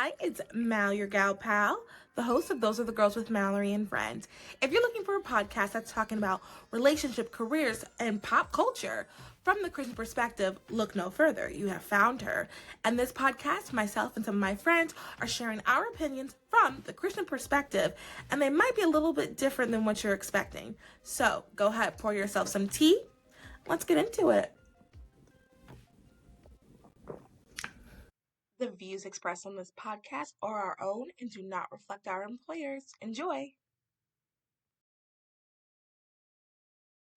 Hi, it's Mal, your gal pal, the host of Those Are the Girls with Mallory and Friends. If you're looking for a podcast that's talking about relationship, careers, and pop culture from the Christian perspective, look no further. You have found her. And this podcast, myself and some of my friends are sharing our opinions from the Christian perspective, and they might be a little bit different than what you're expecting. So go ahead, pour yourself some tea. Let's get into it. The views expressed on this podcast are our own and do not reflect our employers. Enjoy.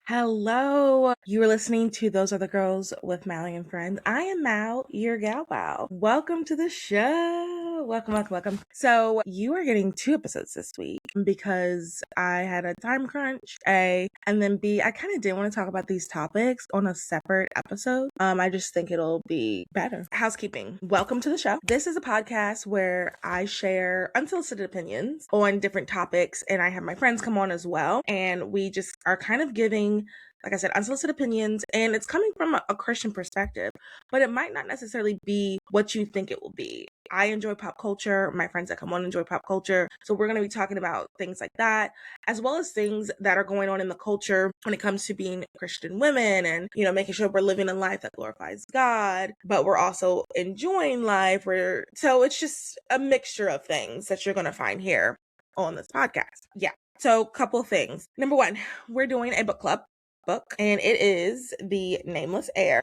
Hello. You are listening to Those Are the Girls with Mallory and Friends. I am Mal, your gal pal. Welcome to the show. Welcome. So you are getting 2 episodes this week because I had a time crunch, A, and then B, I kind of did want to talk about these topics on a separate episode. I just think it'll be better. Housekeeping. Welcome to the show. This is a podcast where I share unsolicited opinions on different topics, and I have my friends come on as well, and we just are kind of giving, like I said, unsolicited opinions, and it's coming from a Christian perspective, but it might not necessarily be what you think it will be. I enjoy pop culture. My friends that come on enjoy pop culture. So we're going to be talking about things like that, as well as things that are going on in the culture when it comes to being Christian women and, making sure we're living a life that glorifies God, but we're also enjoying life. So it's just a mixture of things that you're going to find here on this podcast. Yeah. So couple things. Number 1, we're doing a book club book, and it is The Nameless Heir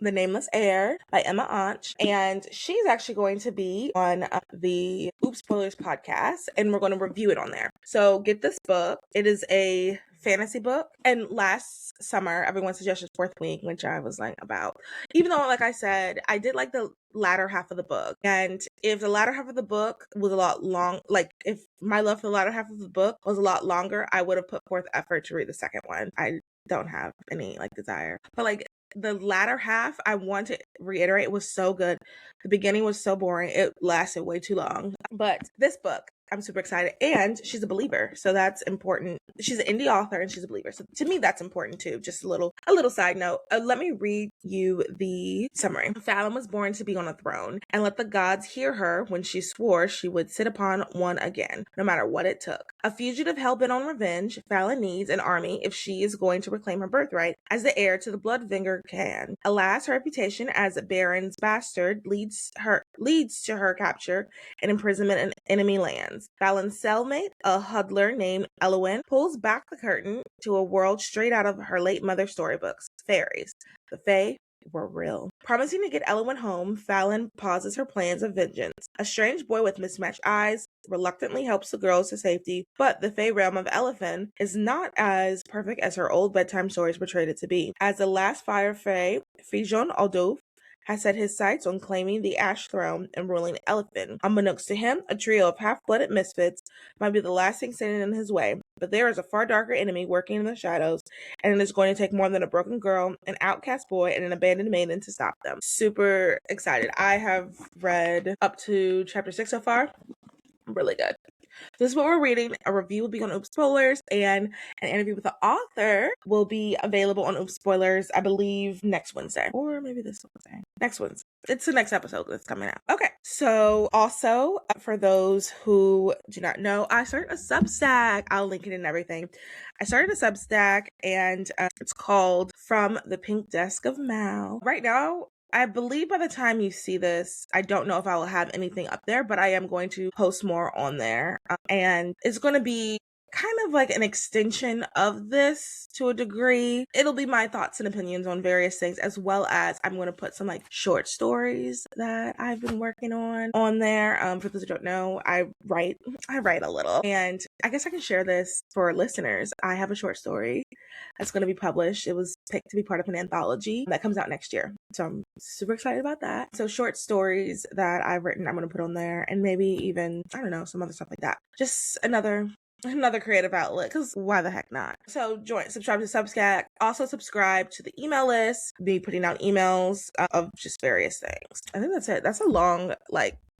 by Emma Anch, and she's actually going to be on the Oops Spoilers podcast, and we're going to review it on there. So get this book. It is a fantasy book, and last summer everyone suggested Fourth Wing, which I was like about, even though, like I said, I did like the latter half of the book, and if the latter half of the book was a lot long, like if my love for the latter half of the book was a lot longer, I would have put forth effort to read the second one. I don't have any desire, but the latter half, I want to reiterate, was so good. The beginning was so boring, it lasted way too long, but this book, I'm super excited, and she's a believer, so that's important. She's an indie author and she's a believer, so to me that's important too. Just a little side note. Let me read you the summary. Fallon was born to be on a throne, and let the gods hear her when she swore she would sit upon one again, no matter what it took. A fugitive hell-bent on revenge, Fallon needs an army if she is going to reclaim her birthright as the heir to the Bloodfinger clan. Alas, her reputation as Baron's bastard leads to her capture and imprisonment in enemy lands. Fallon's cellmate, a huddler named Elwyn, pulls back the curtain to a world straight out of her late mother's storybooks. Fairies. The Fae were real. Promising to get Elwyn home, Fallon pauses her plans of vengeance. A strange boy with mismatched eyes reluctantly helps the girls to safety, but the Fae realm of Elefin is not as perfect as her old bedtime stories portrayed it to be. As the last Fire Fae, Fijon Aldolf has set his sights on claiming the Ash Throne and ruling Elefin. Unbeknownst to him, a trio of half-blooded misfits might be the last thing standing in his way, but there is a far darker enemy working in the shadows, and it is going to take more than a broken girl, an outcast boy, and an abandoned maiden to stop them. Super excited. I have read up to chapter 6 so far. Really good. This is what we're reading. A review will be on Oops Spoilers, and an interview with the author will be available on Oops Spoilers, I believe, next Wednesday. Or maybe this Wednesday. Next Wednesday. It's the next episode that's coming out. Okay. So also, for those who do not know, I started a Substack. I'll link it in everything. I started a Substack, and it's called From the Pink Desk of Mal. Right now, I believe by the time you see this, I don't know if I will have anything up there, but I am going to post more on there. And it's going to be kind of like an extension of this to a degree. It'll be my thoughts and opinions on various things, as well as I'm going to put some short stories that I've been working on there. For those who don't know, I write a little, and I guess I can share this for listeners. I have a short story that's going to be published. It was picked to be part of an anthology that comes out next year. So I'm super excited about that. So short stories that I've written, I'm going to put on there, and maybe even, I don't know, some other stuff like that. Just another creative outlet, because why the heck not? So subscribe to Substack. Also subscribe to the email list. Be putting out emails of just various things. I think that's it. That's a long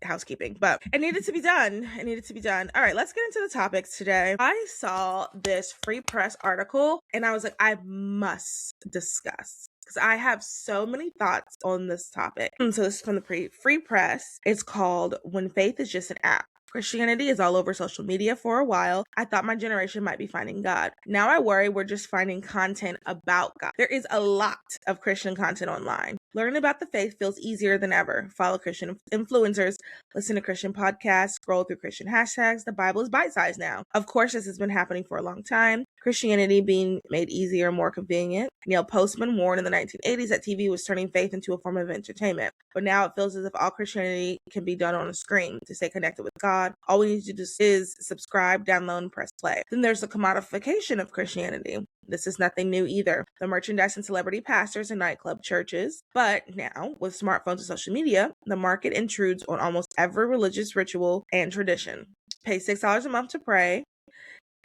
housekeeping, but it needed to be done. All right, let's get into the topics today. I saw this Free Press article and I was like, I must discuss. because I have so many thoughts on this topic. So this is from the Free Press. It's called When Faith is Just an App. Christianity is all over social media for a while. I thought my generation might be finding God. Now I worry we're just finding content about God. There is a lot of Christian content online. Learning about the faith feels easier than ever. Follow Christian influencers, listen to Christian podcasts, scroll through Christian hashtags. The Bible is bite-sized now. Of course, this has been happening for a long time. Christianity being made easier and more convenient. Neil Postman warned in the 1980s that TV was turning faith into a form of entertainment. But now it feels as if all Christianity can be done on a screen. To stay connected with God, all we need to do is subscribe, download, and press play. Then there's the commodification of Christianity. This is nothing new either. The merchandise and celebrity pastors and nightclub churches. But now, with smartphones and social media, the market intrudes on almost every religious ritual and tradition. Pay $6 a month to pray,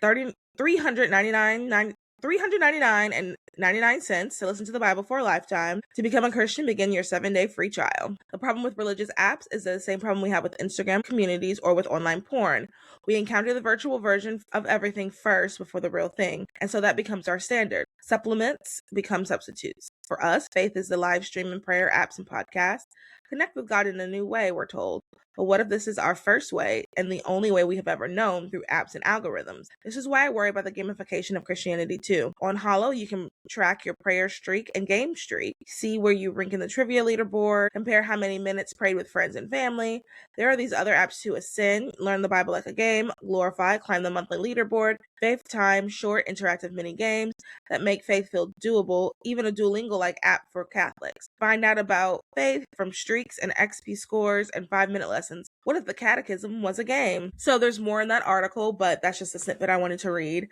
$399.99 to listen to the Bible for a lifetime. To become a Christian, begin your 7-day free trial. The problem with religious apps is the same problem we have with Instagram communities or with online porn. We encounter the virtual version of everything first before the real thing, and so that becomes our standard. Supplements become substitutes. For us, faith is the live stream and prayer apps and podcasts. Connect with God in a new way, we're told. But what if this is our first way and the only way we have ever known through apps and algorithms? This is why I worry about the gamification of Christianity too. On Hollow, you can track your prayer streak and game streak, see where you rank in the trivia leaderboard, compare how many minutes prayed with friends and family. There are these other apps too: Ascend, Learn the Bible like a game, Glorify, climb the monthly leaderboard, Faith Time, short interactive mini games that make faith feel doable, even a Duolingo-like app for Catholics. Find out about faith from streaks and XP scores and 5-minute lessons. What if the catechism was a game? So there's more in that article, but that's just a snippet I wanted to read.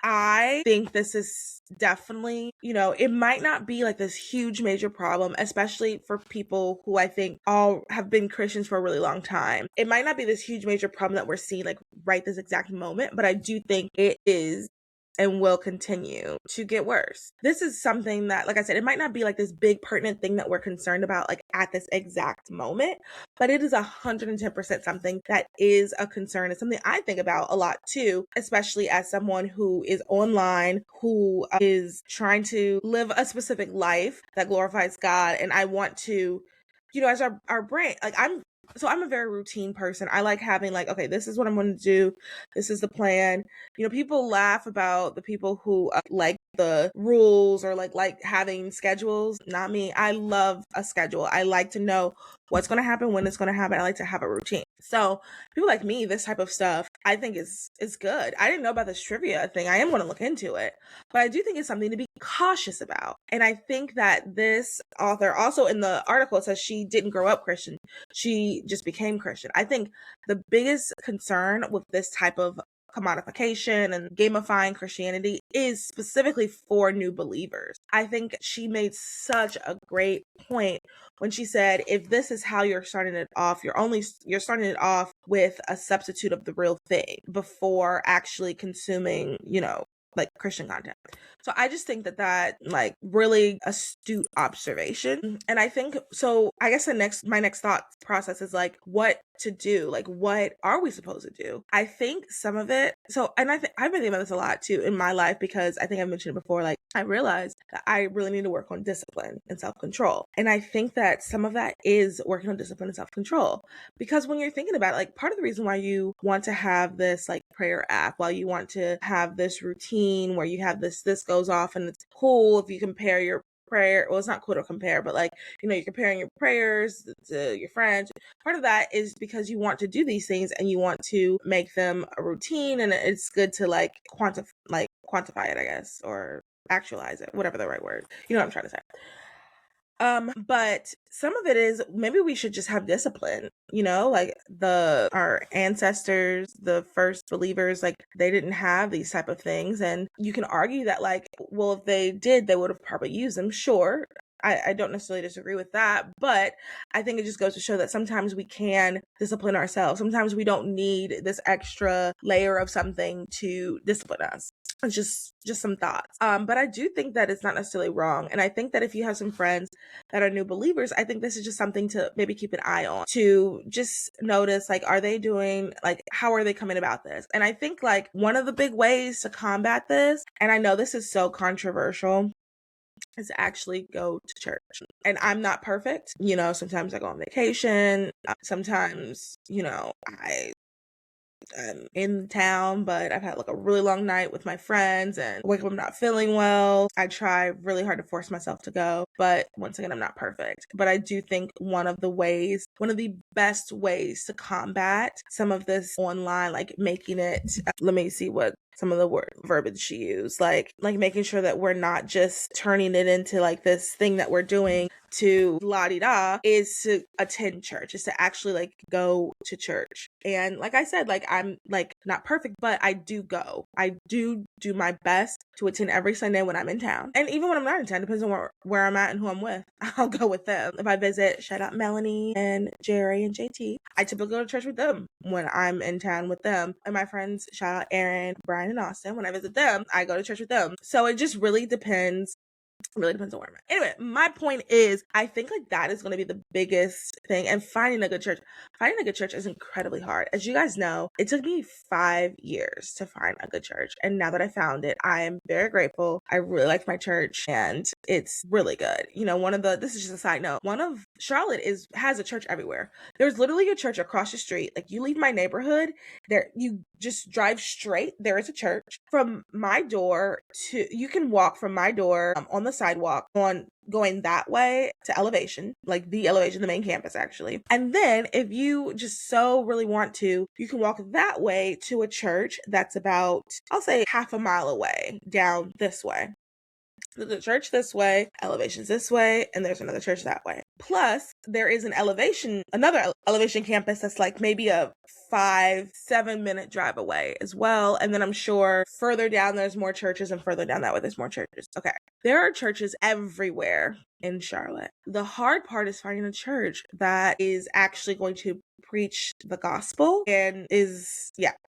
I think this is definitely, it might not be like this huge major problem, especially for people who I think all have been Christians for a really long time. It might not be this huge major problem that we're seeing like right this exact moment, but I do think it is and will continue to get worse. This is something that, like I said, it might not be like this big pertinent thing that we're concerned about like at this exact moment, but it is 110% something that is a concern. It's something I think about a lot too, especially as someone who is online, who is trying to live a specific life that glorifies God. And I want to, as our brain, like I'm a very routine person. I like having like, okay, this is what I'm going to do. This is the plan. People laugh about the people who like the rules or like having schedules. Not me. I love a schedule. I like to know what's going to happen, when it's going to happen. I like to have a routine. So people like me, this type of stuff, I think is good. I didn't know about this trivia thing. I am going to look into it, but I do think it's something to be cautious about. And I think that this author also in the article says she didn't grow up Christian. She just became Christian. I think the biggest concern with this type of commodification and gamifying Christianity is specifically for new believers. I think she made such a great point when she said, if this is how you're starting it off, you're starting it off with a substitute of the real thing before actually consuming, like Christian content. So I just think that like really astute observation. And I think, so I guess my next thought process is like what to do, like what are we supposed to do? I think some of it, and I've been thinking about this a lot too in my life, because I think I've mentioned it before, like I realized that I really need to work on discipline and self-control. And I think that some of that is working on discipline and self-control, because when you're thinking about it, like part of the reason why you want to have this like prayer app, why you want to have this routine where you have this goes off and it's cool if you compare your prayer. Well, it's not cool to compare, but like, you're comparing your prayers to your friends. Part of that is because you want to do these things and you want to make them a routine, and it's good to like quantify it, I guess, or actualize it, whatever the right word. You know what I'm trying to say. But some of it is maybe we should just have discipline, like our ancestors, the first believers, like they didn't have these type of things. And you can argue that like, well, if they did, they would have probably used them. Sure. I don't necessarily disagree with that, but I think it just goes to show that sometimes we can discipline ourselves. Sometimes we don't need this extra layer of something to discipline us. It's just some thoughts. But I do think that it's not necessarily wrong. And I think that if you have some friends that are new believers, I think this is just something to maybe keep an eye on, to just notice, like, are they doing, like, how are they coming about this? And I think like one of the big ways to combat this, and I know this is so controversial, is to actually go to church. And I'm not perfect. You know, sometimes I go on vacation. Sometimes, you know, I'm in town, but I've had like a really long night with my friends and wake up, I'm not feeling well. I try really hard to force myself to go, but once again, I'm not perfect. But I do think one of the best ways to combat some of this online, like making it, let me see what some of the verbiage she used, like making sure that we're not just turning it into like this thing that we're doing to la-di-da, is to attend church, is to actually like go to church. And like I said, like I'm like not perfect, but I do go. I do my best to attend every Sunday when I'm in town. And even when I'm not in town, depends on where I'm at and who I'm with. I'll go with them. If I visit, shout out Melanie and Jerry and JT, I typically go to church with them when I'm in town with them. And my friends, shout out Aaron, Brian, and Austin, when I visit them, I go to church with them. So it just really depends. Really depends on where I'm at. Anyway, my point is, I think like that is going to be the biggest thing. And finding a good church is incredibly hard. As you guys know, it took me 5 years to find a good church. And now that I found it, I am very grateful. I really like my church and it's really good. You know, this is just a side note, one of Charlotte has a church everywhere. There's literally a church across the street. Like you leave my neighborhood, there, you just drive straight, there is a church. From my door you can walk from my door on the sidewalk on going that way to Elevation, like the Elevation, the main campus actually. And then if you just so really want to, you can walk that way to a church that's about, I'll say, half a mile away down this way. There's a church this way, Elevation's this way, and there's another church that way. Plus, there is another Elevation campus that's like maybe a 5-7 minute drive away as well. And then I'm sure further down there's more churches, and further down that way there's more churches. Okay. There are churches everywhere in Charlotte. The hard part is finding a church that is actually going to preach the gospel and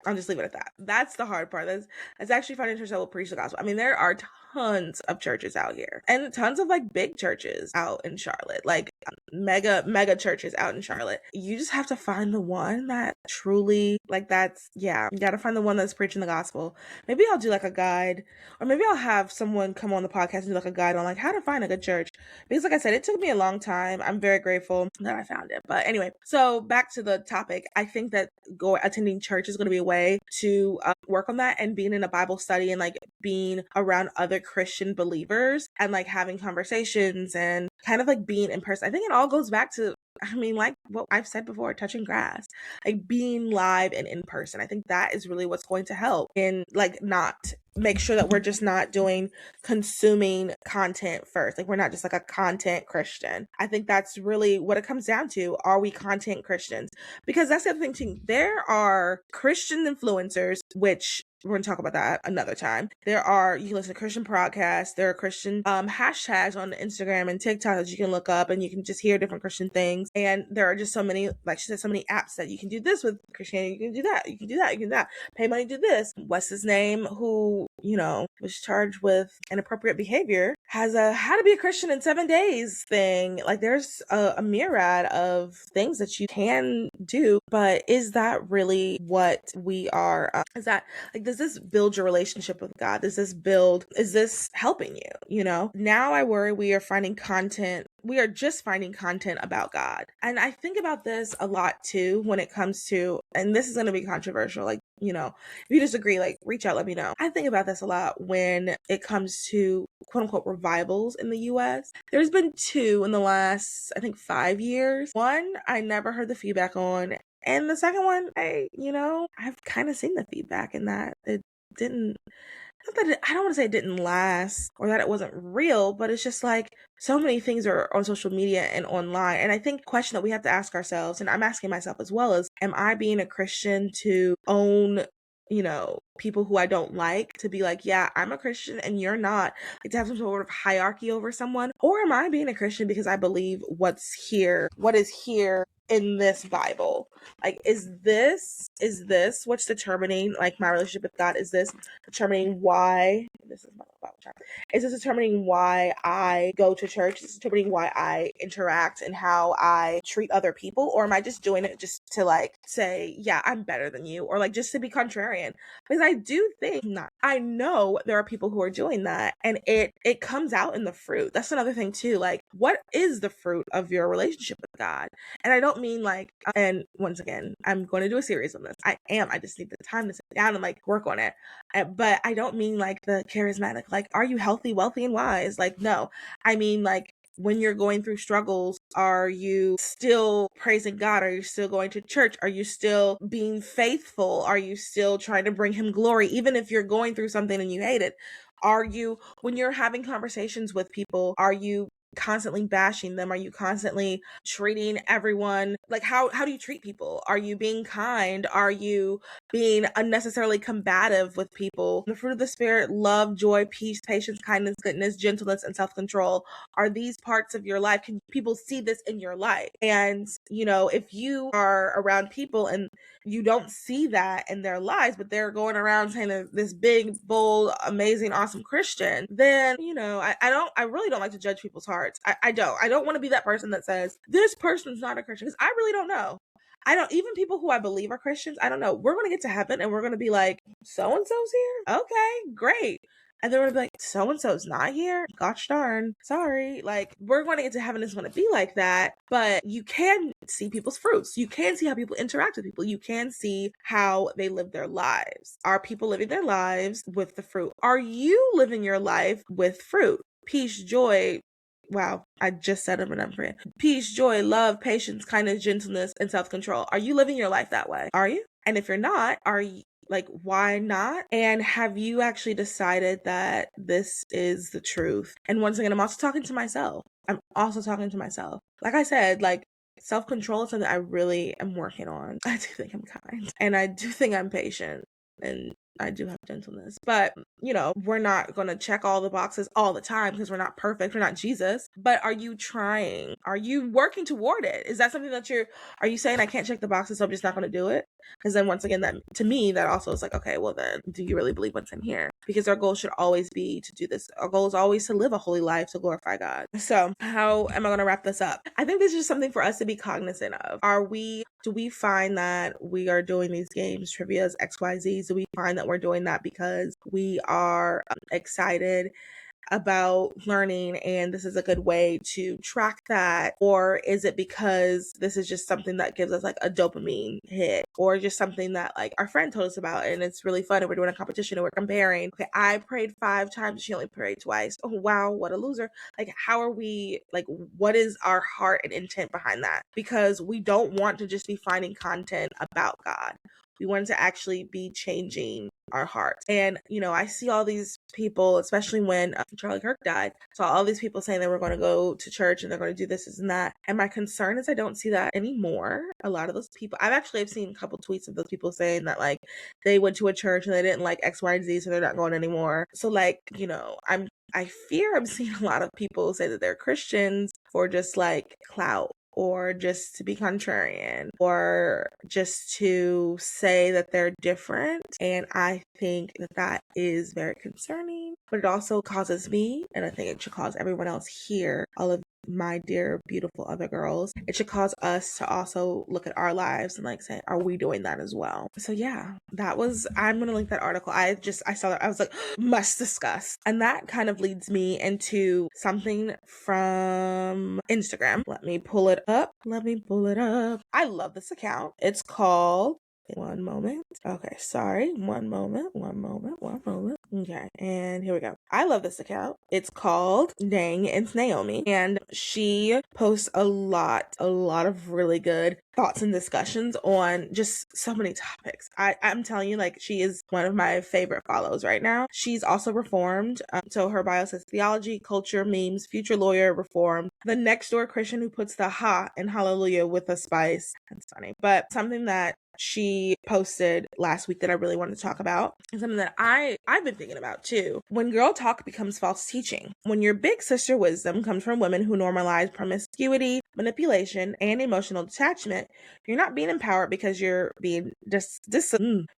I'll just leave it at that. That's the hard part. That's actually finding a church that will preach the gospel. I mean, there are tons of churches out here and tons of like big churches out in Charlotte, like mega churches out in Charlotte. You just have to find the one that truly you gotta find the one that's preaching the gospel. Maybe I'll do like a guide, or maybe I'll have someone come on the podcast and do like a guide on like how to find a good church, because like I said, it took me a long time. I'm very grateful that I found it. But anyway, so back to the topic. I think that attending church is going to be a way to work on that, and being in a Bible study and like being around other Christian believers and like having conversations and kind of like being in person. I think it all goes back to, I mean, like what I've said before, touching grass, like being live and in person. I think that is really what's going to help in like not make sure that we're just not consuming content first. Like we're not just like a content Christian. I think that's really what it comes down to. Are we content Christians? Because that's the other thing too. There are Christian influencers, which we're going to talk about that another time. You can listen to Christian podcasts. There are Christian hashtags on Instagram and TikTok that you can look up, and you can just hear different Christian things. And there are just so many, like she said, so many apps that you can do this with Christianity. You can do that. You can do that. You can do that. Pay money, do this. What's his name? Who, was charged with inappropriate behavior, has a how to be a Christian in 7 days thing. Like there's a myriad of things that you can do, but is that really what we are? Is that like, does this build your relationship with God? Is this helping you? Now I worry we are just finding content about God. And I think about this a lot too when it comes to, and this is going to be controversial, like, if you disagree, like reach out, let me know. I think about this a lot when it comes to quote unquote revivals in the US. There's been 2 in the last, I think 5 years. One, I never heard the feedback on. And the second one, I've kind of seen the feedback in that it didn't, I don't want to say it didn't last or that it wasn't real, but it's just like so many things are on social media and online. And I think the question that we have to ask ourselves, and I'm asking myself as well, is, am I being a Christian to own, people who I don't like, to be like, yeah, I'm a Christian and you're not, like to have some sort of hierarchy over someone? Or am I being a Christian because I believe what is here in this Bible? Like, is this what's determining like my relationship with God? Is this determining why this is my Is this determining why I go to church? Is this determining why I interact and how I treat other people? Or am I just doing it just to like say, yeah, I'm better than you, or like just to be contrarian? Because I do think not. I know there are people who are doing that, and it comes out in the fruit. That's another thing too. Like, what is the fruit of your relationship with God? And I don't mean like, and once again, I'm going to do a series on this. I just need the time to sit down and like work on it. But I don't mean like the charismatic, like, are you healthy, wealthy, and wise? Like, no, I mean like, when you're going through struggles, are you still praising God? Are you still going to church? Are you still being faithful? Are you still trying to bring him glory? Even if you're going through something and you hate it, are you, when you're having conversations with people, are you constantly bashing them? Are you constantly treating everyone like, how do you treat people? Are you being kind? Are you being unnecessarily combative with people? The fruit of the spirit: love, joy, peace, patience, kindness, goodness, gentleness, and self-control. Are these parts of your life? Can people see this in your life? And if you are around people and you don't see that in their lives, but they're going around saying this big, bold, amazing, awesome Christian, then I really don't like to judge people's hearts. I don't want to be that person that says this person's not a Christian, because I really don't know. I don't, even people who I believe are Christians, I don't know. We're going to get to heaven and we're going to be like, so and so's here? Okay, great. And then we're gonna be like, so and so's not here? Gosh darn. Sorry. Like, we're going to get to heaven, it's going to be like that. But you can see people's fruits. You can see how people interact with people. You can see how they live their lives. Are people living their lives with the fruit? Are you living your life with fruit? Peace, joy. Wow, I just said them and I'm forgetting. Peace, joy, love, patience, kindness, gentleness, and self-control. Are you living your life that way? Are you? And if you're not, are you, like, why not? And have you actually decided that this is the truth? And once again, I'm also talking to myself. Like I said, like, self-control is something I really am working on. I do think I'm kind, and I do think I'm patient, and I do have gentleness. But, we're not going to check all the boxes all the time because we're not perfect. We're not Jesus. But are you trying? Are you working toward it? Is that something that are you saying, I can't check the boxes, so I'm just not going to do it? Because then once again, that, to me, that also is like, okay, well then, do you really believe what's in here? Because our goal should always be to do this. Our goal is always to live a holy life, to glorify God. So how am I going to wrap this up? I think this is just something for us to be cognizant of. Do we find that we are doing these games, trivias, XYZs? Do we find that we're doing that because we are excited about learning and this is a good way to track that? Or is it because this is just something that gives us like a dopamine hit, or just something that like our friend told us about and it's really fun and we're doing a competition and we're comparing? Okay, I prayed 5 times, she only prayed twice. Oh wow, what a loser. Like, how are we, like, what is our heart and intent behind that? Because we don't want to just be finding content about God. We want to actually be changing our hearts. And, I see all these people, especially when Charlie Kirk died, saw all these people saying they were going to go to church and they're going to do this and that. And my concern is I don't see that anymore. A lot of those people, I've seen a couple tweets of those people saying that like they went to a church and they didn't like X, Y, and Z, so they're not going anymore. So like, I fear I'm seeing a lot of people say that they're Christians for just like clout, or just to be contrarian, or just to say that they're different. And I think that is very concerning, but it also causes me, and I think it should cause everyone else here, all of my dear, beautiful other girls, it should cause us to also look at our lives and like say, are we doing that as well? So yeah, I'm gonna link that article. I saw that, I was like, must discuss. And that kind of leads me into something from Instagram. Let me pull it up. I love this account. It's called, one moment. Okay, sorry. One moment. Okay, and here we go. I love this account. It's called Dang It's Naomi, and she posts a lot of really good thoughts and discussions on just so many topics. I'm telling you, like, she is one of my favorite follows right now. She's also reformed. So her bio says theology, culture, memes, future lawyer, reformed, the next door Christian who puts the ha in hallelujah with a spice. That's funny. But something that she posted last week that I really wanted to talk about, and something that I've been thinking about too. When girl talk becomes false teaching, when your big sister wisdom comes from women who normalize promiscuity, manipulation, and emotional detachment, you're not being empowered because you're being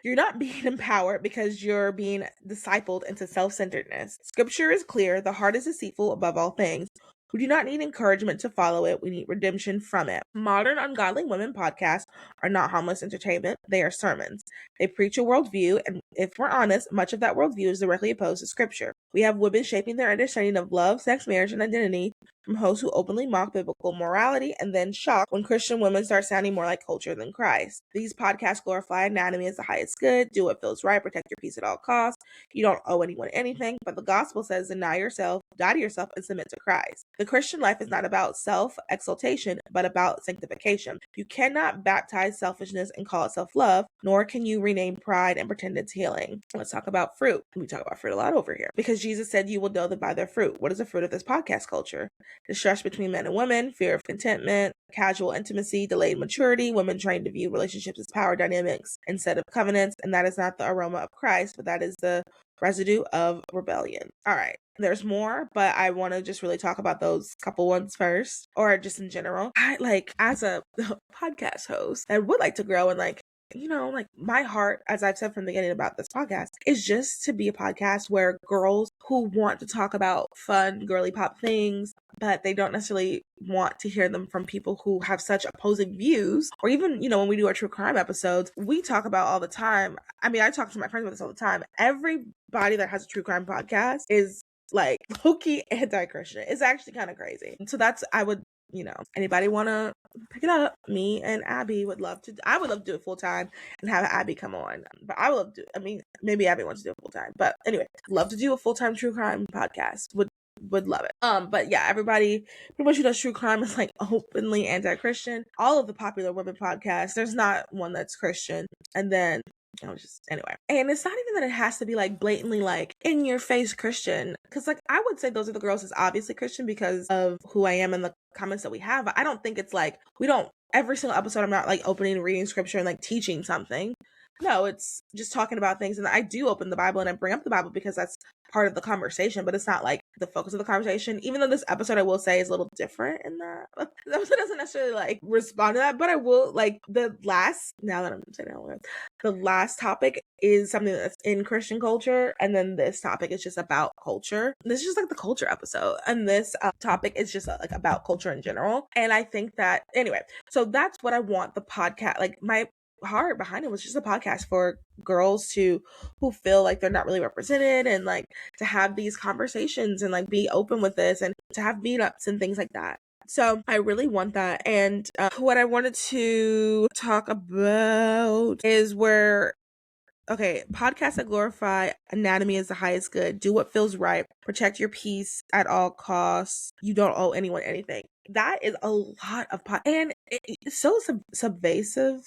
you're not being empowered because you're being discipled into self-centeredness. Scripture is clear: the heart is deceitful above all things. We do not need encouragement to follow it. We need redemption from it. Modern Ungodly Women podcasts are not harmless entertainment. They are sermons. They preach a worldview, and if we're honest, much of that worldview is directly opposed to Scripture. We have women shaping their understanding of love, sex, marriage, and identity from hosts who openly mock biblical morality and then shock when Christian women start sounding more like culture than Christ. These podcasts glorify anatomy as the highest good, do what feels right, protect your peace at all costs. You don't owe anyone anything, but the gospel says deny yourself, die to yourself, and submit to Christ. The Christian life is not about self-exaltation, but about sanctification. You cannot baptize selfishness and call it self-love, nor can you rename pride and pretend it's healing. Let's talk about fruit. We talk about fruit a lot over here because Jesus said you will know them by their fruit. What is the fruit of this podcast culture? Distrust between men and women, fear of contentment, casual intimacy, delayed maturity, women trained to view relationships as power dynamics instead of covenants, and that is not the aroma of Christ, but that is the residue of rebellion. All right. There's more, but I want to just really talk about those couple ones first, or just in general. I as a podcast host, I would like to grow and my heart, as I've said from the beginning about this podcast, is just to be a podcast where girls who want to talk about fun, girly pop things, but they don't necessarily want to hear them from people who have such opposing views, or even, when we do our true crime episodes, we talk about all the time. I mean, I talk to my friends about this all the time. Everybody that has a true crime podcast is low-key anti-Christian. It's actually kind of crazy. So I would, anybody want to pick it up? Me and Abby I would love to do it full time and have Abby come on. But I would love to, maybe Abby wants to do it full time. But anyway, love to do a full-time true crime podcast. Would love it. But yeah, everybody pretty much who does true crime is openly anti-Christian. All of the popular women podcasts, there's not one that's Christian. And then anyway. And it's not even that it has to be blatantly in your face Christian. Cause I would say Those Are the Girls is obviously Christian because of who I am and the comments that we have. But I don't think it's we don't, every single episode I'm not opening and reading scripture and teaching something. No, it's just talking about things. And I do open the Bible and I bring up the Bible because that's part of the conversation, but it's not the focus of the conversation. Even though this episode, I will say, is a little different in that. The episode doesn't necessarily respond to that, but I will the last topic is something that's in Christian culture. And then this topic is just about culture. This is just the culture episode. And this topic is just about culture in general. And I think that, anyway, so that's what I want the podcast, my heart behind it was just a podcast for girls who feel they're not really represented, and to have these conversations and be open with this, and to have meetups and things like that. So I really want that. And what I wanted to talk about is podcasts that glorify anatomy as the highest good, do what feels right, protect your peace at all costs, you don't owe anyone anything. That is a lot of and it's so subvasive.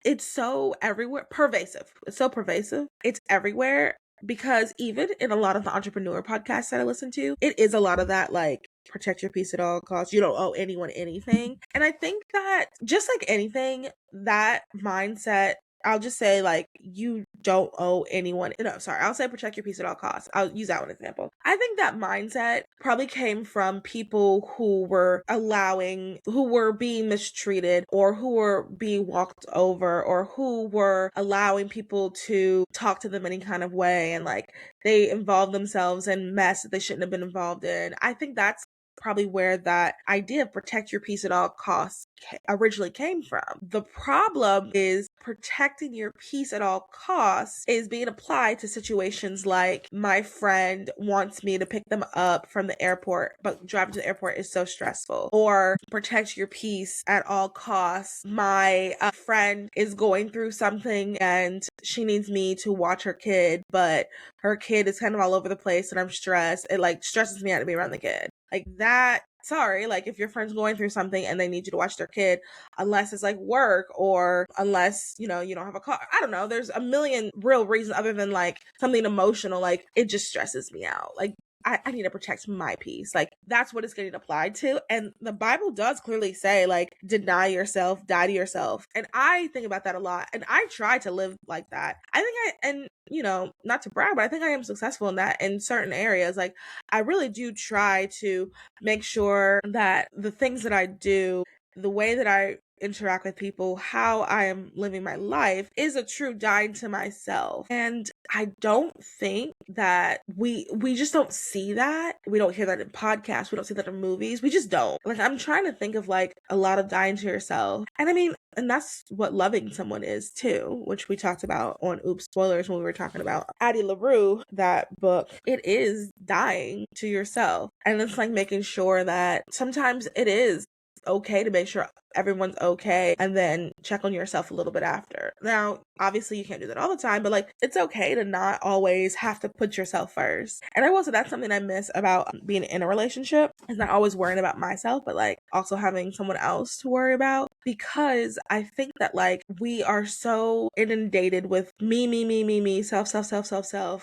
It's so everywhere, pervasive. It's so pervasive. It's everywhere, because even in a lot of the entrepreneur podcasts that I listen to, it is a lot of that protect your peace at all costs, you don't owe anyone anything. And I think that just like anything, that mindset, I'll just say you don't owe anyone. No, sorry. I'll say protect your peace at all costs. I'll use that one example. I think that mindset probably came from people who were being mistreated, or who were being walked over, or who were allowing people to talk to them any kind of way. And they involved themselves in mess that they shouldn't have been involved in. I think that's probably where that idea of protect your peace at all costs originally came from. The problem is protecting your peace at all costs is being applied to situations like my friend wants me to pick them up from the airport, but driving to the airport is so stressful. Or protect your peace at all costs, my friend is going through something and she needs me to watch her kid, but her kid is kind of all over the place and I'm stressed. It stresses me out to be around the kid. That, sorry, if your friend's going through something and they need you to watch their kid, unless it's work, or unless, you don't have a car. I don't know. There's a million real reasons other than something emotional. It just stresses me out. I need to protect my peace. Like, that's what it's getting applied to. And the Bible does clearly say, like, deny yourself, die to yourself. And I think about that a lot. And I try to live like that. And not to brag, but I think I am successful in that in certain areas. Like, I really do try to make sure that the things that I do, the way that I interact with people, how I am living my life is a true dying to myself. And I don't think that we just don't see that. We don't hear that in podcasts. We don't see that in movies. We just don't. Like, I'm trying to think of like a lot of dying to yourself. And I mean, and that's what loving someone is too, which we talked about on Oops Spoilers when we were talking about Addie LaRue, that book. It is dying to yourself. And it's like making sure that sometimes it is okay to make sure everyone's okay and then check on yourself a little bit after. Now, obviously you can't do that all the time, but like, it's okay to not always have to put yourself first. And I will say that's something I miss about being in a relationship, is not always worrying about myself, but like also having someone else to worry about, because I think that like we are so inundated with me, self,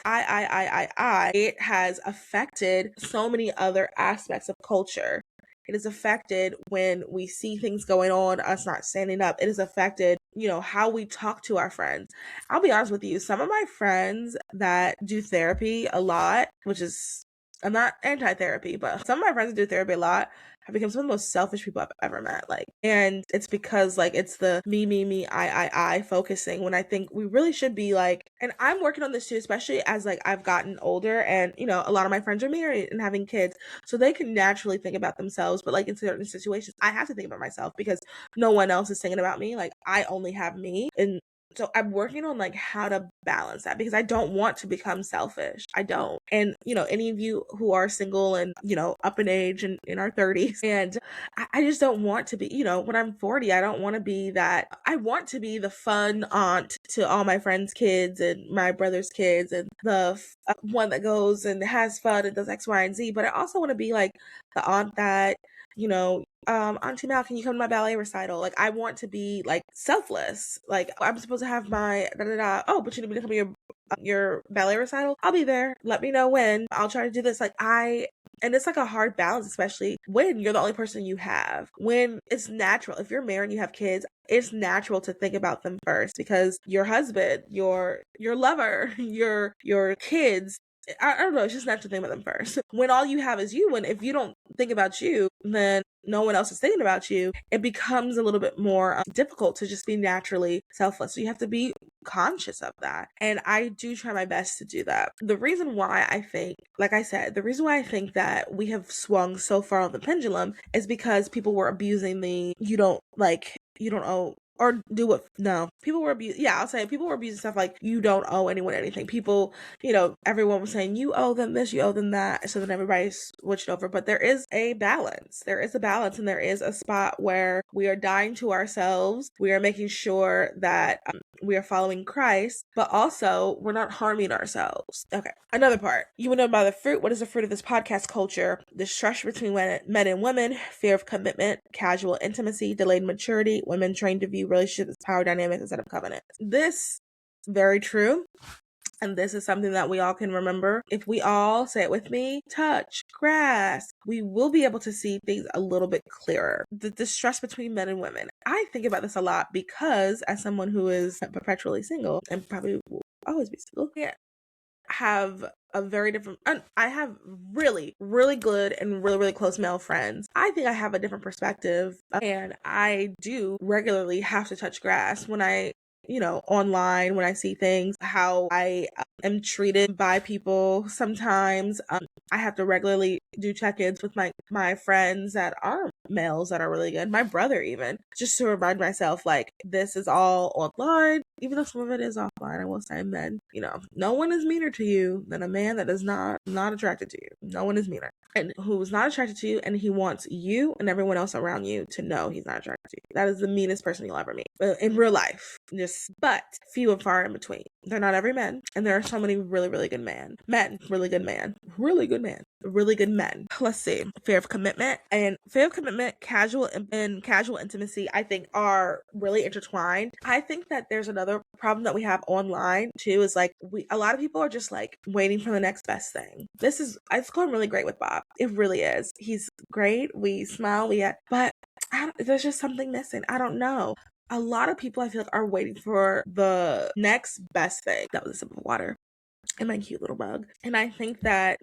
I. It has affected so many other aspects of culture. It is affected when we see things going on, us not standing up. It is affected, how we talk to our friends. I'll be honest with you. Some of my friends that do therapy a lot, which is, I'm not anti-therapy, but some of my friends that do therapy a lot have become some of the most selfish people I've ever met. Like, and it's because like it's the me, I focusing, when I think we really should be like, and I'm working on this too, especially as like I've gotten older, and a lot of my friends are married and having kids, so they can naturally think about themselves. But like in certain situations, I have to think about myself because no one else is thinking about me. Like, I only have me. And so I'm working on like how to balance that, because I don't want to become selfish. I don't. And, any of you who are single and, up in age and in our 30s, and I just don't want to be, when I'm 40, I don't want to be that. I want to be the fun aunt to all my friends' kids and my brother's kids, and the one that goes and has fun and does X, Y, and Z. But I also want to be like the aunt that, Auntie Mal, can you come to my ballet recital? Like, I want to be like selfless. Like, I'm supposed to have my oh, but you need me to come to your ballet recital? I'll be there. Let me know when. I'll try to do this. And it's like a hard balance, especially when you're the only person you have. When it's natural, if you're married and you have kids, it's natural to think about them first, because your husband, your lover, your kids, I don't know, it's just natural to think about them first. When all you have is you, and if you don't think about you, then no one else is thinking about you, it becomes a little bit more difficult to just be naturally selfless. So you have to be conscious of that. And I do try my best to do that. The reason why I think, like I said, the reason why I think that we have swung so far on the pendulum is because people were abusing the you don't owe, or do what, no, people were abusing, I'll say people were abusing stuff like you don't owe anyone anything. People, everyone was saying you owe them this, you owe them that. So then everybody switched over. But there is a balance. And there is a spot where we are dying to ourselves. We are making sure that we are following Christ, but also we're not harming ourselves. Okay. Another part. You want to know about the fruit? What is the fruit of this podcast culture? Distrust between men and women, fear of commitment, casual intimacy, delayed maturity, women trained to view relationships as power dynamics instead of covenant. This, very true. And this is something that we all can remember. If we all, say it with me, touch grass, we will be able to see things a little bit clearer. The distrust between men and women. I think about this a lot because, as someone who is perpetually single and probably will always be single, have a very different, I have really, really good and really, really close male friends. I think I have a different perspective, and I do regularly have to touch grass when I, online, when I see things, how I am treated by people. Sometimes I have to regularly do check-ins with my friends that are males that are really good, my brother even, just to remind myself, like, this is all online, even though some of it is offline. I will say, men, no one is meaner to you than a man that is not attracted to you. No one is meaner, and who's not attracted to you, and he wants you and everyone else around you to know he's not attracted to you. That is the meanest person you'll ever meet in real life. But few and far in between. They're not every man, and there are so many really, really good really good men. Let's see. Fear of commitment intimate, casual and casual intimacy, I think, are really intertwined. I think that there's another problem that we have online too, is like a lot of people are just like waiting for the next best thing. It's going really great with Bob. It really is. He's great. We smile, but there's just something missing. I don't know. A lot of people, I feel like, are waiting for the next best thing. That was a sip of water and my cute little mug. And I think that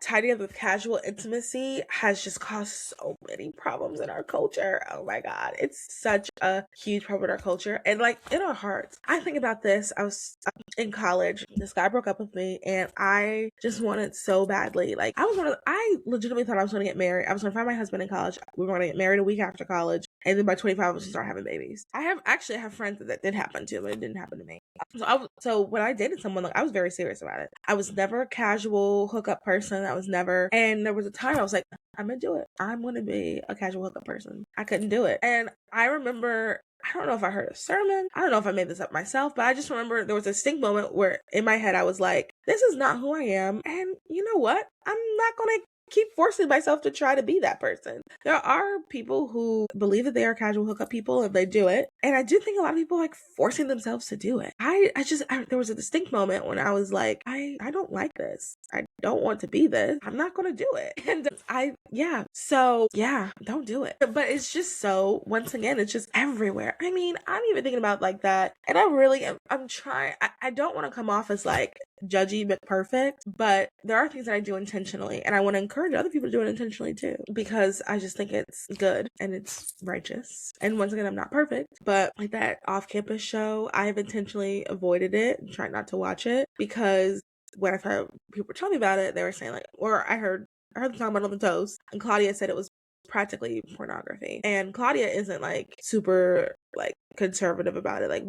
tied up with casual intimacy has just caused so many problems in our culture. Oh my God. It's such a huge problem in our culture and like in our hearts. I think about this. I was in college. This guy broke up with me and I just wanted so badly. Like I legitimately thought I was going to get married. I was going to find my husband in college. We were going to get married a week after college. And then by 25, I was going to start having babies. I have friends that did happen to, but it didn't happen to me. So when I dated someone, like I was very serious about it. I was never a casual hookup person. And there was a time I was like, I'm gonna do it. I'm gonna be a casual hookup person. I couldn't do it. And I remember, I don't know if I heard a sermon. I don't know if I made this up myself, but I just remember there was a distinct moment where in my head I was like, this is not who I am. And you know what? I'm not gonna keep forcing myself to try to be that person. There are people who believe that they are casual hookup people and they do it. And I do think a lot of people like forcing themselves to do it. There was a distinct moment when I was like, I don't like this. I don't want to be this. I'm not going to do it. And don't do it. But it's just so, once again, it's just everywhere. I mean, I'm even thinking about like that. And I'm trying, I don't want to come off as like judgy but perfect, but there are things that I do intentionally and I want to encourage other people to do it intentionally too, because I just think it's good and it's righteous. And once again, I'm not perfect, but like that off-campus show, I have intentionally avoided it and tried not to watch it, because when I've heard people tell me about it, they were saying like, or I heard them talking about it on the toast, and Claudia said it was practically pornography. And Claudia isn't like super like conservative about it. Like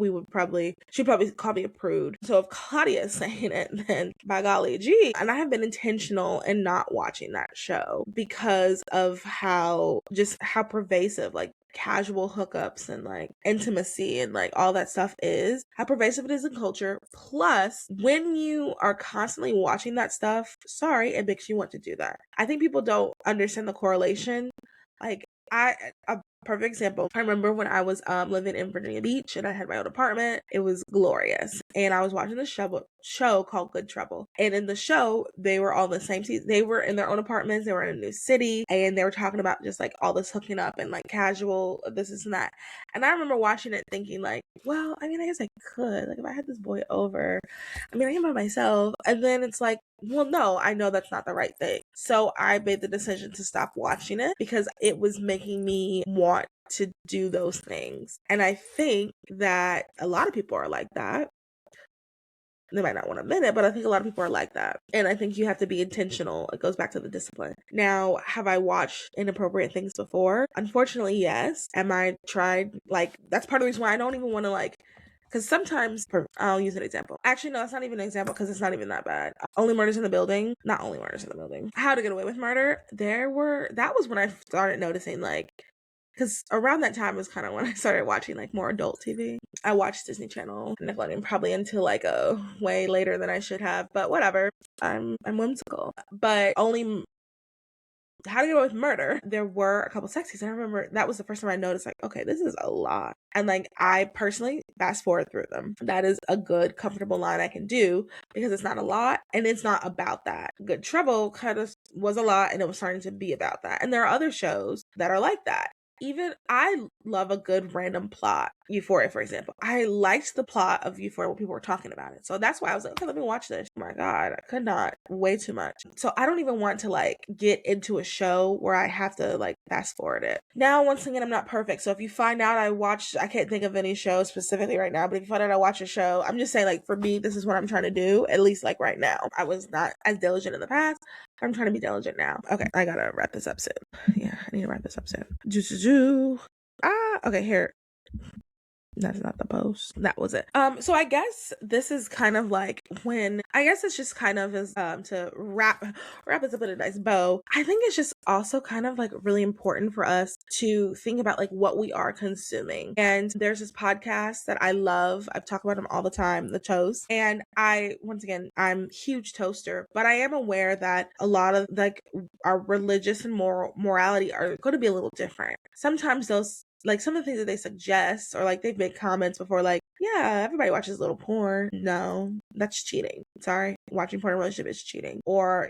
she'd probably call me a prude. So if Claudia is saying it, then by golly gee. And I have been intentional in not watching that show because of how pervasive like casual hookups and like intimacy and like all that stuff is, how pervasive it is in culture. Plus, when you are constantly watching that stuff, it makes you want to do that. I think people don't understand the correlation. Like a perfect example, I remember when I was living in Virginia Beach and I had my own apartment. It was glorious. And I was watching this show called Good Trouble. And in the show, they were all the same season. They were in their own apartments. They were in a new city. And they were talking about just like all this hooking up and like casual this and that. And I remember watching it thinking like, well, I mean, I guess I could. Like if I had this boy over, I mean, I am by myself. And then it's like, well, no, I know that's not the right thing. So I made the decision to stop watching it because it was making me want to do those things. And I think that a lot of people are like that. They might not want to admit it, but I think a lot of people are like that. And I think you have to be intentional. It goes back to the discipline. Now, have I watched inappropriate things before? Unfortunately, yes. Am I tried? Like, that's part of the reason why I don't even want to like, because sometimes, I'll use an example. Actually, no, it's not even an example because it's not even that bad. Only Murders in the Building. Not Only Murders in the Building. How to Get Away with Murder. That was when I started noticing like, because around that time was kind of when I started watching like more adult TV. I watched Disney Channel and Nickelodeon probably until like a way later than I should have, but whatever. I'm whimsical. But only How to Get Away with Murder, there were a couple sex scenes. I remember that was the first time I noticed like, okay, this is a lot. And like I personally fast forward through them. That is a good, comfortable line I can do because it's not a lot and it's not about that. Good Trouble kind of was a lot and it was starting to be about that. And there are other shows that are like that. Even I love a good random plot. Euphoria, for example. I liked the plot of Euphoria when people were talking about it. So that's why I was like, okay, let me watch this. Oh my God, I could not. Way too much. So I don't even want to like get into a show where I have to like fast forward it. Now, once again, I'm not perfect. So if you find out I can't think of any show specifically right now, but if you find out I watch a show, I'm just saying like for me, this is what I'm trying to do, at least like right now. I was not as diligent in the past. I'm trying to be diligent now. Okay, I gotta wrap this up soon. Yeah, I need to wrap this up soon. Okay, here. That's not the post. That was it. So I guess this is kind of like when, I guess it's just kind of as to wrap this up in a nice bow. I think it's just also kind of like really important for us to think about like what we are consuming. And there's this podcast that I love. I've talked about them all the time, The Toast. And once again, I'm a huge toaster, but I am aware that a lot of like our religious and morality are going to be a little different. Sometimes those, like some of the things that they suggest, or like they've made comments before, like, yeah, everybody watches a little porn. No, that's cheating. Sorry. Watching porn in a relationship is cheating. Or,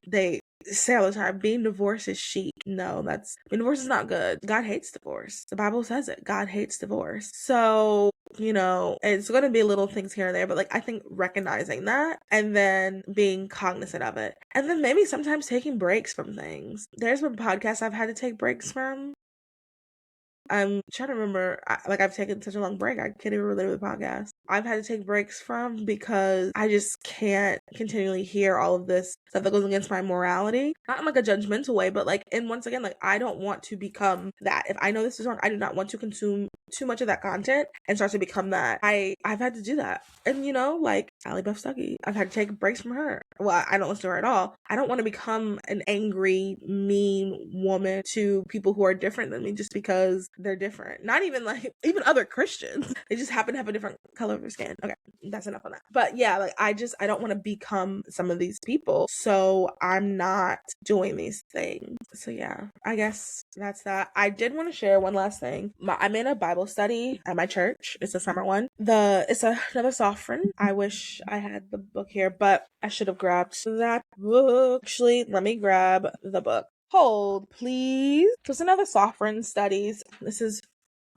they say all the time, being divorced is chic. No, being divorced is not good. God hates divorce. The Bible says it. God hates divorce. So, it's going to be little things here and there, but like, I think recognizing that and then being cognizant of it. And then maybe sometimes taking breaks from things. There's been podcasts I've had to take breaks from. I'm trying to remember, I've taken such a long break, I can't even relate with the podcast. I've had to take breaks from because I just can't continually hear all of this stuff that goes against my morality. Not in like a judgmental way, but like, and once again, like I don't want to become that. If I know this is wrong, I do not want to consume too much of that content and start to become that. I've had to do that. And like Allie Buff Stuckey, I've had to take breaks from her. Well, I don't listen to her at all. I don't want to become an angry, mean woman to people who are different than me just because they're different. Not even like, even other Christians. They just happen to have a different color of their skin. Okay, that's enough on that. But yeah, like I don't want to become some of these people. So I'm not doing these things. So yeah, I guess that's that. I did want to share one last thing. I'm in a Bible study at my church. It's a summer one. It's another sovereign. I wish I had the book here, but I should have grabbed that book. Actually, let me grab the book. Hold, please. So it's another sovereign studies. This is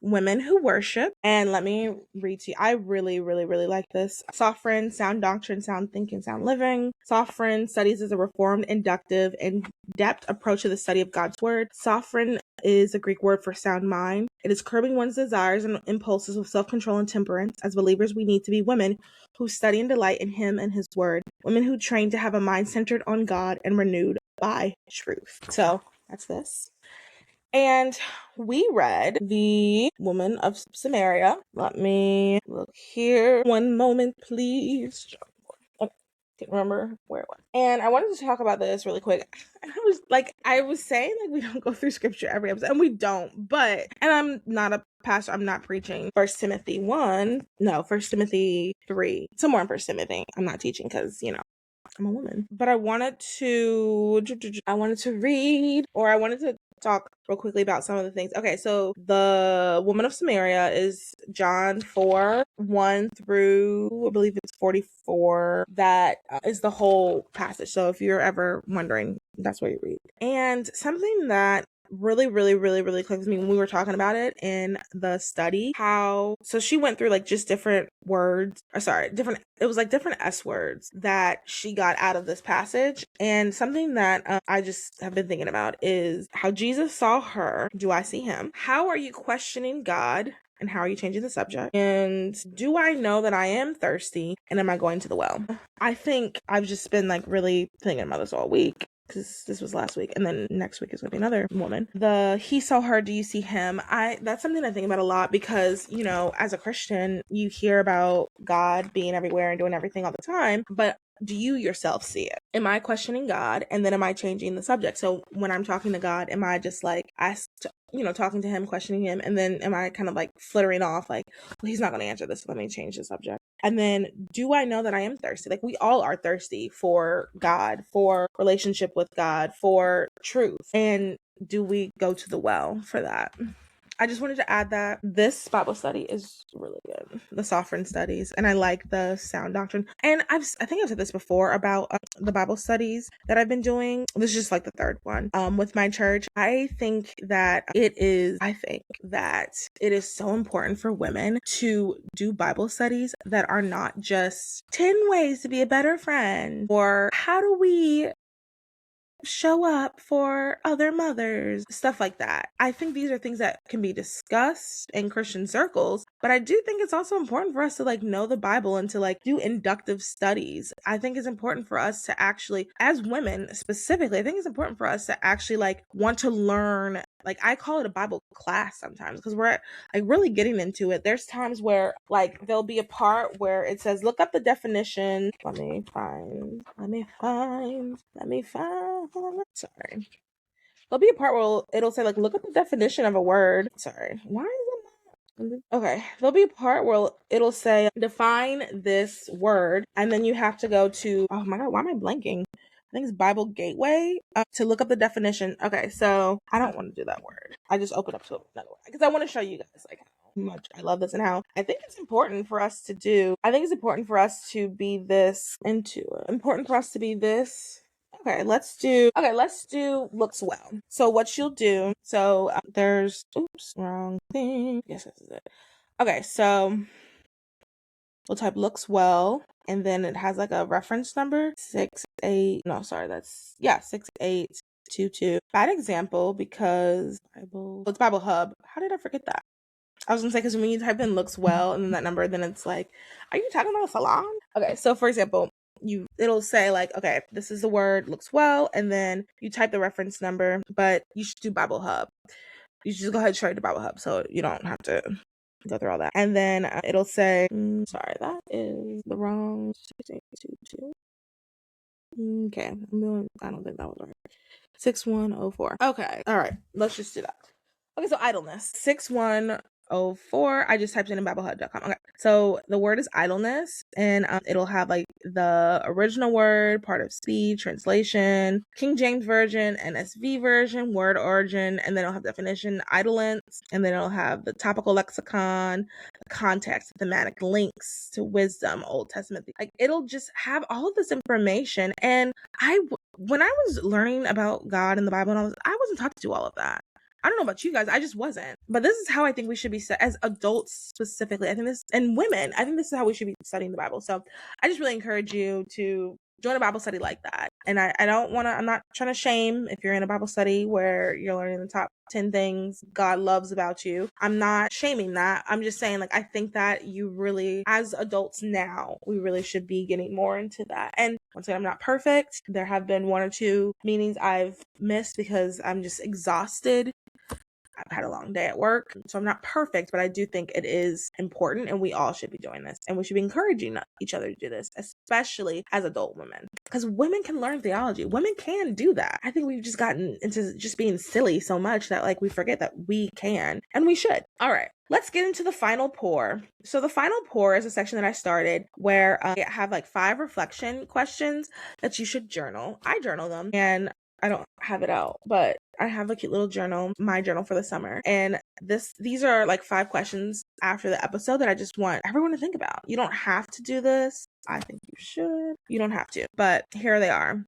Women Who Worship. And let me read to you. I really, really, really like this. Sovereign, Sound Doctrine, Sound Thinking, Sound Living. Sovereign studies is a reformed, inductive, and depth approach to the study of God's word. Sovereign is a Greek word for sound mind. It is curbing one's desires and impulses with self-control and temperance. As believers, we need to be women who study and delight in him and his word. Women who train to have a mind centered on God and renewed by truth. So that's this. And we read The Woman of Samaria. Let me look here. One moment, please. Okay, can't remember where it was. And I wanted to talk about this really quick. I was saying like we don't go through scripture every episode, and we don't, and I'm not a pastor, I'm not preaching 1 Timothy 3, somewhere in 1 Timothy. I'm not teaching because, I'm a woman. But I wanted to read, or I wanted to talk real quickly about some of the things. Okay, so the Woman of Samaria is John 4:1 through, I believe it's 44. That is the whole passage. So if you're ever wondering, that's what you read. And something that really, really, really, really clicked with me when we were talking about it in the study, so she went through like just different words, different S words that she got out of this passage. And something that I just have been thinking about is how Jesus saw her. Do I see him? How are you questioning God? And how are you changing the subject? And do I know that I am thirsty? And am I going to the well? I think I've just been like really thinking about this all week, because this was last week, and then next week is going to be another woman. He saw her, do you see him? That's something I think about a lot, because, as a Christian, you hear about God being everywhere and doing everything all the time, but do you yourself see it? Am I questioning God? And then am I changing the subject? So when I'm talking to God, am I just like, talking to him, questioning him, and then am I kind of like flittering off like, well, he's not going to answer this, let me change the subject. And then do I know that I am thirsty? Like we all are thirsty for God, for relationship with God, for truth. And do we go to the well for that? I just wanted to add that this Bible study is really good. The sovereign studies. And I like the sound doctrine. And I think I've said this before about the Bible studies that I've been doing. This is just like the third one with my church. I think that it is so important for women to do Bible studies that are not just 10 ways to be a better friend, or how do we show up for other mothers, stuff like that. I think these are things that can be discussed in Christian circles, but I do think it's also important for us to like know the Bible and to like do inductive studies. I think it's important for us to actually, as women specifically, I think it's important for us to actually like want to learn Like, I call it a Bible class sometimes because we're like really getting into it. There's times where like there'll be a part where it says, look up the definition. Let me find. Sorry. There'll be a part where it'll say like, look up the definition of a word. Sorry. Why is it not? Okay. There'll be a part where it'll say, define this word. And then you have to go to, oh my God, why am I blanking? I think it's Bible Gateway to look up the definition. Okay. So I don't want to do that word. I just open up to another word because I want to show you guys like how much I love this and how I think it's important for us to do. I think it's important for us to be this into it. Important for us to be this. Okay, let's do looks well. So what you'll do, so there's, oops, wrong thing. Yes, this is it. Okay, so we'll type looks well, and then it has like a reference number, 6822. Bad example because it's Bible Hub. How did I forget that? I was gonna say, because when you type in looks well and then that number, then it's like, are you talking about a salon? Okay, so for example, it'll say like, okay, this is the word looks well, and then you type the reference number, but you should do Bible Hub. You should just go ahead and straight to Bible Hub, so you don't have to go through all that. And then it'll say, sorry, that is the wrong 6822. Okay, I don't think that was right. 6104. Okay, all right, let's just do that. Okay, so idleness. 6104. I just typed it in BibleHub.com. Okay, so the word is idleness, and it'll have like the original word, part of speech, translation, King James Version, NSV version, word origin, and then it'll have definition, idleness, and then it'll have the topical lexicon, the context, thematic links to wisdom, Old Testament. Like, it'll just have all of this information. And when I was learning about God and the Bible, and I wasn't taught to do all of that. I don't know about you guys, I just wasn't. But this is how I think we should be set as adults specifically. I think this, and women, I think this is how we should be studying the Bible. So I just really encourage you to join a Bible study like that. And I'm not trying to shame if you're in a Bible study where you're learning the top 10 things God loves about you. I'm not shaming that. I'm just saying, like, I think that you really, as adults now, we really should be getting more into that. And once again, I'm not perfect. There have been one or two meetings I've missed because I'm just exhausted. I've had a long day at work, so I'm not perfect, but I do think it is important, and we all should be doing this, and we should be encouraging each other to do this, especially as adult women, because women can learn theology. Women can do that. I think we've just gotten into just being silly so much that like we forget that we can, and we should. All right. Let's get into the final pour. So the final pour is a section that I started where I have like 5 reflection questions that you should journal. I journal them, and I don't have it out, but I have a cute little journal, my journal for the summer. And these are like 5 questions after the episode that I just want everyone to think about. You don't have to do this. I think you should. You don't have to, but here they are.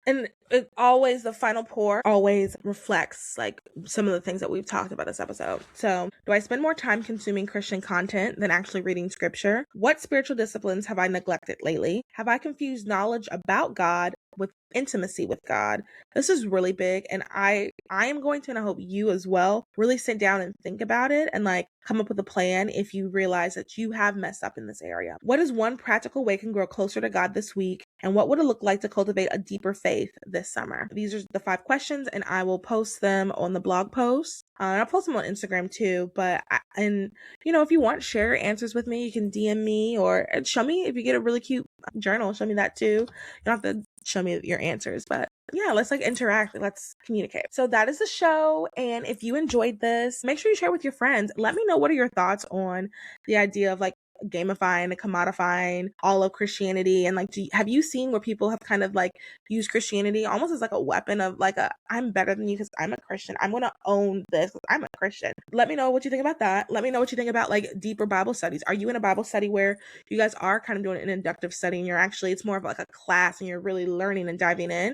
And the final pour always reflects like some of the things that we've talked about this episode. So, do I spend more time consuming Christian content than actually reading scripture? What spiritual disciplines have I neglected lately? Have I confused knowledge about God with intimacy with God? This is really big, and I am going to, and I hope you as well, really sit down and think about it and like come up with a plan if you realize that you have messed up in this area. What is one practical way I can grow closer to God this week? And what would it look like to cultivate a deeper faith this summer? These are the 5 questions, and I will post them on the blog post. And I'll post them on Instagram too. But if you want, share your answers with me. You can DM me or show me if you get a really cute journal. Show me that too. You don't have to show me your answers, but yeah, let's like interact. Let's communicate. So that is the show. And if you enjoyed this, make sure you share with your friends. Let me know, what are your thoughts on the idea of like gamifying and commodifying all of Christianity, and like have you seen where people have kind of like used Christianity almost as like a weapon of like I'm better than you because I'm a Christian, I'm gonna own this because I'm a Christian. Let me know what you think about that. Let me know what you think about like deeper Bible studies. Are you in a Bible study where you guys are kind of doing an inductive study and it's more of like a class and you're really learning and diving in?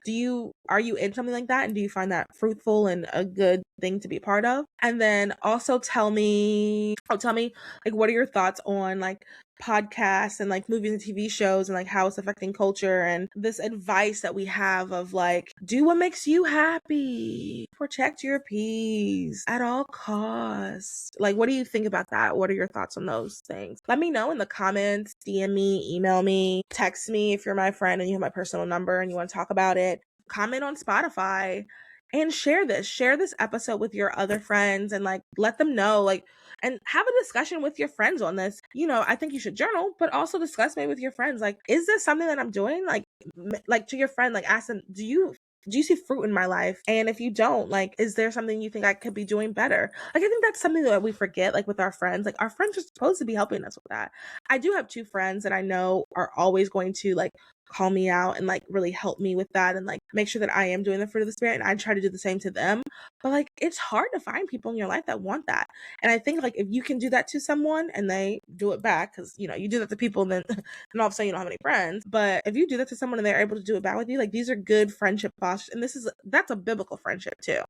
Are you in something like that, and do you find that fruitful and a good thing to be a part of? And then also tell me like, what are your thoughts on like podcasts and like movies and TV shows and like how it's affecting culture, and this advice that we have of like, do what makes you happy, protect your peace at all costs. Like, what do you think about that? What are your thoughts on those things? Let me know in the comments, DM me, email me, text me if you're my friend and you have my personal number and you want to talk about it. Comment on Spotify. and share this episode with your other friends and like let them know, like, and have a discussion with your friends on this. I think you should journal, but also discuss maybe with your friends, like, is this something that I'm doing? Like to your friend, like ask them, do you see fruit in my life? And if you don't, like, is there something you think I could be doing better? Like, I think that's something that we forget, like with our friends. Like, our friends are supposed to be helping us with that. I do have 2 friends that I know are always going to like call me out and like really help me with that and like make sure that I am doing the fruit of the spirit, and I try to do the same to them. But like, it's hard to find people in your life that want that. And I think like if you can do that to someone and they do it back, because you do that to people and then and all of a sudden you don't have any friends. But if you do that to someone and they're able to do it back with you, like, these are good friendship postures. And that's a biblical friendship too.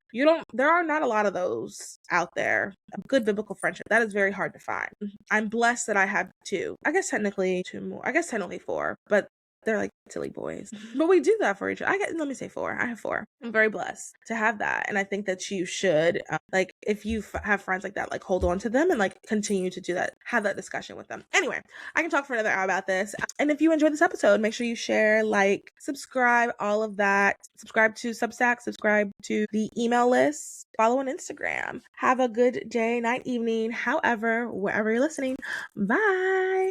There are not a lot of those out there. A good biblical friendship, that is very hard to find. I'm blessed that I have 2. I guess technically 2 more. I guess technically 4, but they're like silly boys. But we do that for each other. Let me say 4. I have 4. I'm very blessed to have that. And I think that you should, like, if you have friends like that, like, hold on to them and like continue to do that, have that discussion with them. Anyway, I can talk for another hour about this. And if you enjoyed this episode, make sure you share, like, subscribe, all of that. Subscribe to Substack, subscribe to the email list, follow on Instagram. Have a good day, night, evening, however, wherever you're listening. Bye.